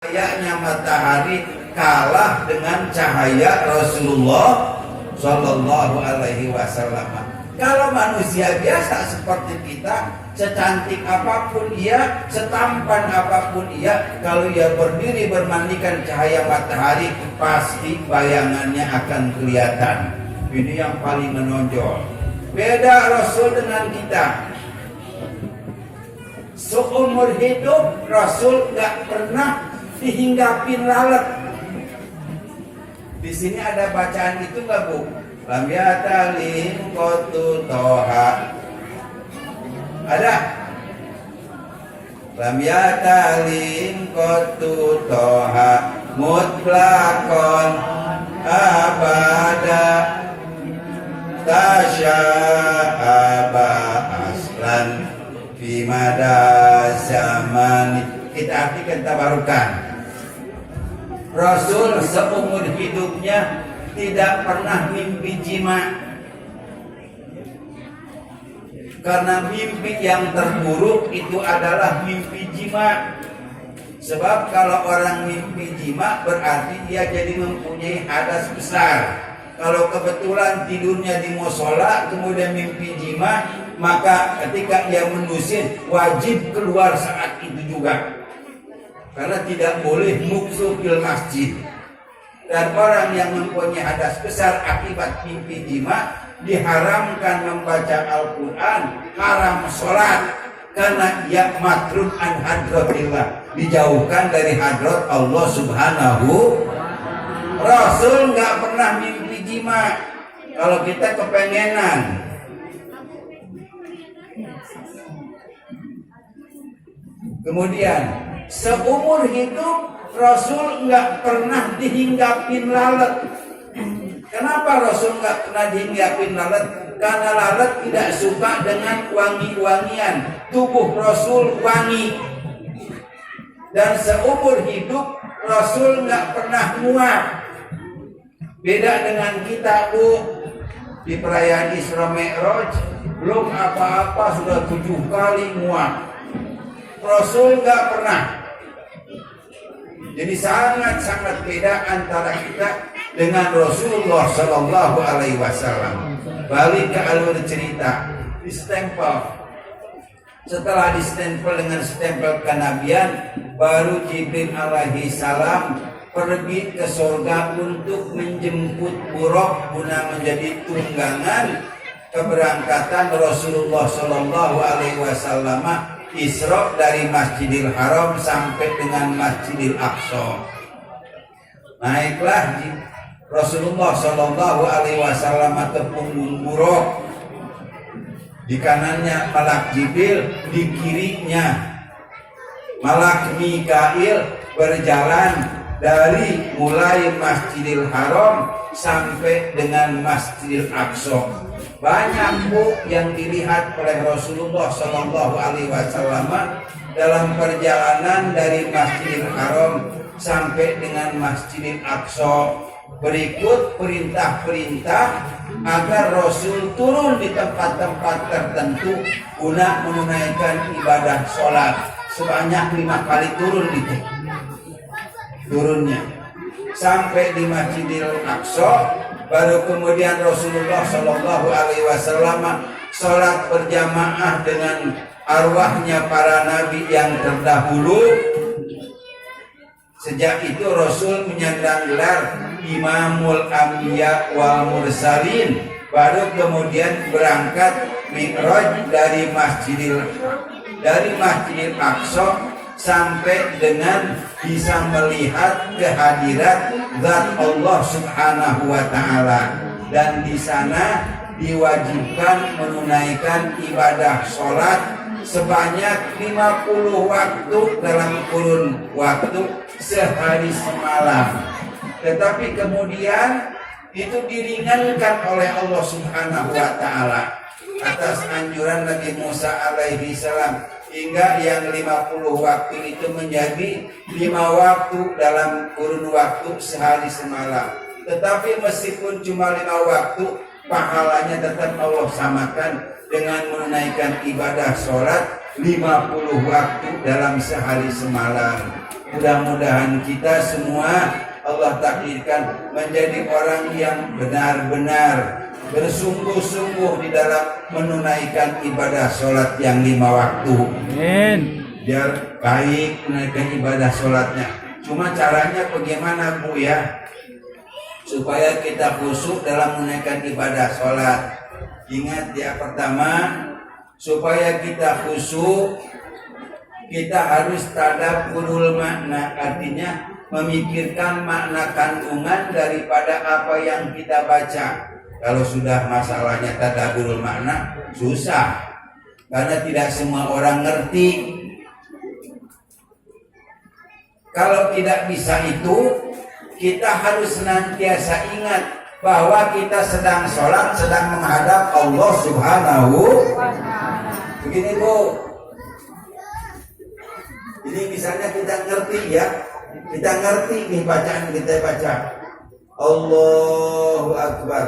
Cahayanya matahari kalah dengan cahaya Rasulullah Shallallahu Alaihi Wasallam. Kalau manusia biasa seperti kita, secantik apapun ia, setampan apapun ia, kalau ia berdiri bermandikan cahaya matahari, pasti bayangannya akan kelihatan. Ini yang paling menonjol. Beda Rasul dengan kita. Seumur hidup Rasul gak pernah dihinggapin lalat. Di sini ada bacaan itu nggak Bu? Lam yatalim kotu toha. Ada? Lam yatalim kotu toha mutlakon abada tasya aba aslan fi mada zaman. Kita artikan tabarukan. Rasul seumur hidupnya tidak pernah mimpi jima. Karena mimpi yang terburuk itu adalah mimpi jima. Sebab kalau orang mimpi jima berarti dia jadi mempunyai hadas besar. Kalau kebetulan tidurnya di musola kemudian mimpi jima, maka ketika dia menusin wajib keluar saat itu juga. Karena tidak boleh muksu fil masjid. Dan orang yang mempunyai hadas besar akibat mimpi jima diharamkan membaca Al-Quran, haram sholat, karena ia matruk an hadratillah, dijauhkan dari hadrat Allah Subhanahu. Rasul nggak pernah mimpi jima. Kalau kita kepengenan, kemudian seumur hidup Rasul nggak pernah dihinggapin lalat. Kenapa Rasul nggak pernah dihinggapin lalat? Karena lalat tidak suka dengan wangi-wangian. Tubuh Rasul wangi. Dan seumur hidup Rasul nggak pernah muak. Beda dengan kita Bu, di perayaan Isra Mi'raj belum apa-apa sudah 7 kali muak. Rasul nggak pernah. Jadi sangat-sangat beda antara kita dengan Rasulullah Shallallahu Alaihi Wasallam. Balik ke alur cerita, distempel. Setelah distempel dengan stempel kenabian, baru Jibril alaihi salam pergi ke surga untuk menjemput Buraq guna menjadi tunggangan keberangkatan Rasulullah Shallallahu Alaihi Wasallam Isra dari Masjidil Haram sampai dengan Masjidil Aqsa. Naiklah Rasulullah Shallallahu Alaihi Wasallam ke punggung Buraq. Di kanannya Malak Jibril, di kirinya Malak Mikail berjalan dari mulai Masjidil Haram sampai dengan Masjidil Aqsa. Banyak Bu yang dilihat oleh Rasulullah Shallallahu Alaihi Wasallam dalam perjalanan dari Masjidil Haram sampai dengan Masjidil Aqsa. Berikut perintah-perintah agar Rasul turun di tempat-tempat tertentu guna menunaikan ibadah sholat. Sebanyak 5 kali turun itu. Turunnya sampai di Masjidil Aqsa, baru kemudian Rasulullah Shallallahu Alaihi Wasallam sholat berjamaah dengan arwahnya para nabi yang terdahulu. Sejak itu Rasul menyandang gelar Imamul Anbiya wal Mursalin. Baru kemudian berangkat Mi'raj dari Masjidil Aqsa sampai dengan bisa melihat kehadirat zat Allah Subhanahu wa taala, dan di sana diwajibkan menunaikan ibadah sholat sebanyak 50 waktu dalam kurun waktu sehari semalam. Tetapi kemudian itu diringankan oleh Allah Subhanahu wa taala atas anjuran Nabi Musa alaihi salam, hingga yang 50 waktu itu menjadi 5 waktu dalam kurun waktu sehari semalam. Tetapi meskipun cuma 5 waktu, pahalanya tetap Allah samakan dengan menunaikan ibadah sholat 50 waktu dalam sehari semalam. Mudah-mudahan kita semua Allah takdirkan menjadi orang yang benar-benar bersungguh-sungguh di dalam menunaikan ibadah sholat yang 5 waktu. Amin. Biar baik menunaikan ibadah sholatnya. Cuma caranya bagaimana Bu ya? Supaya kita khusyuk dalam menunaikan ibadah sholat. Ingat ya, pertama, supaya kita khusyuk, kita harus tadabburul makna, artinya memikirkan makna kandungan daripada apa yang kita baca. Kalau sudah masalahnya tadabburul makna, susah, karena tidak semua orang ngerti. Kalau tidak bisa itu, kita harus senantiasa ingat bahwa kita sedang sholat, sedang menghadap Allah Subhanahu. Begini Bu, ini misalnya kita ngerti ya, kita ngerti nih bacaan kita baca Allahu Akbar,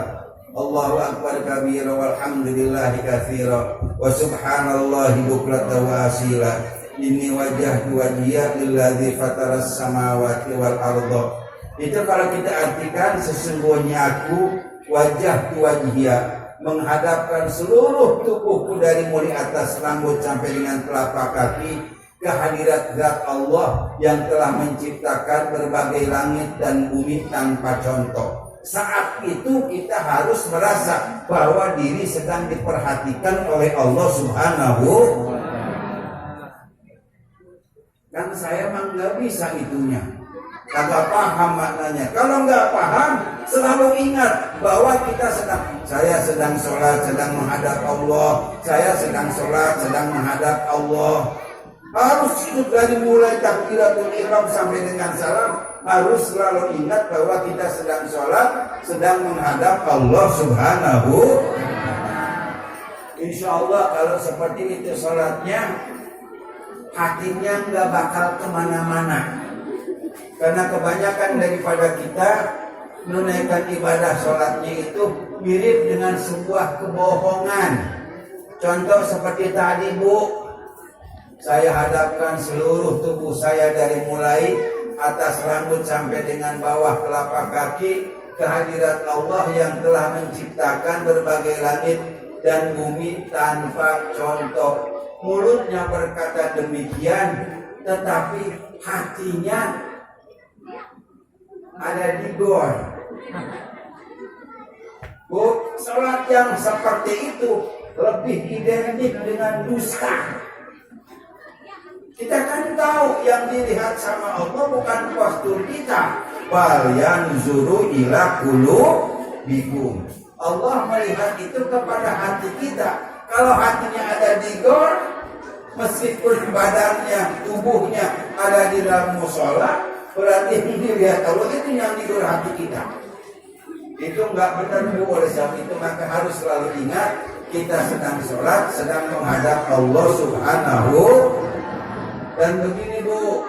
Allahu Akbar kabira walhamdulillahi katsira wa subhanallahi bukratan wa asila. Ini wajah wajhiya lilladzi fataras samawati wal arda. Itu kalau kita artikan, sesungguhnya aku wajah wajhiya, menghadapkan seluruh tubuhku dari mulai atas rambut sampai dengan telapak kaki ke hadirat zat Allah yang telah menciptakan berbagai langit dan bumi tanpa contoh. Saat itu kita harus merasa bahwa diri sedang diperhatikan oleh Allah Subhanahu. Kan saya mah nggak bisa itunya, kagak paham maknanya. Kalau nggak paham, selalu ingat bahwa saya sedang sholat, sedang menghadap Allah. Saya sedang sholat, sedang menghadap Allah. Harus itu dari mulai takbiratul ihram sampai dengan salam, harus selalu ingat bahwa kita sedang sholat, sedang menghadap Allah Subhanahu. Insya Allah kalau seperti itu sholatnya, hatinya nggak bakal kemana-mana. Karena kebanyakan daripada kita menunaikan ibadah sholatnya itu mirip dengan sebuah kebohongan. Contoh seperti tadi Bu, saya hadapkan seluruh tubuh saya dari mulai atas rambut sampai dengan bawah telapak kaki ke hadirat Allah yang telah menciptakan berbagai langit dan bumi tanpa contoh. Mulutnya berkata demikian, tetapi hatinya ada di gor. Bu, salat yang seperti itu lebih identik dengan dusta. Kita kan tahu yang dilihat sama Allah bukan postur kita, bal yanzuru ila qulubikum. Allah melihat itu kepada hati kita. Kalau hatinya ada di gor, meskipun badannya, tubuhnya ada di dalam musola, berarti ini lihat Allah itu yang di gor hati kita. Itu nggak benar Bu. Oleh sebab itu maka harus selalu ingat kita sedang sholat, sedang menghadap Allah Subhanahu. Dan begini Bu,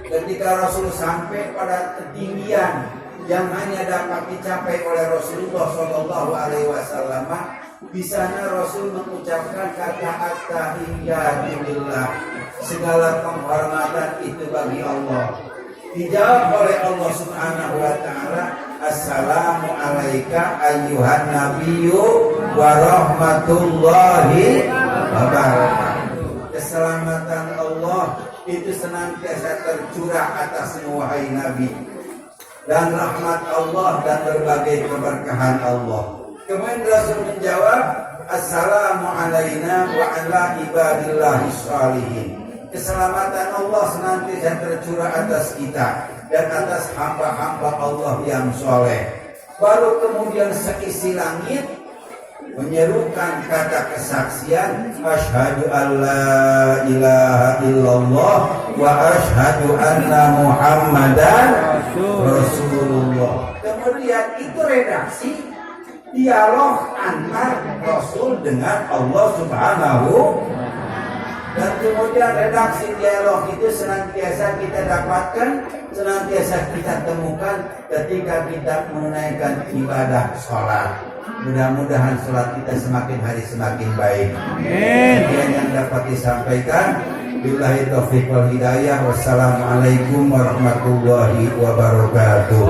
ketika Rasul sampai pada ketinggian yang hanya dapat dicapai oleh Rasulullah Shallallahu Alaihi Wasallam, di sana Rasul mengucapkan kata at-tahiyyatulillah, segala penghormatan itu bagi Allah. Dijawab oleh Allah Subhanahu wa taala, assalamu alayka ayyuhan nabiyyu wa rahmatullahi wa barakatuh. Keselamatan Allah itu senantiasa tercurah atasmu wahai Nabi, dan rahmat Allah dan berbagai keberkahan Allah. Kemudian Rasul menjawab, assalamu alayna wa ala ibadillahis shalihin. Keselamatan Allah senantiasa tercurah atas kita dan atas hamba-hamba Allah yang soleh. Baru kemudian seisi langit menyerukan kata kesaksian, asyhadu alla ilaha illallah wa asyhadu anna muhammadan rasulullah. Kemudian itu redaksi dialog antar Rasul dengan Allah Subhanahu. Dan kemudian redaksi dialog itu senantiasa kita dapatkan, senantiasa kita temukan ketika kita menunaikan ibadah sholat. Mudah-mudahan sholat kita semakin hari semakin baik. Amin. Yang dapat disampaikan, Billahi taufiq wal hidayah. Wassalamualaikum warahmatullahi wabarakatuh.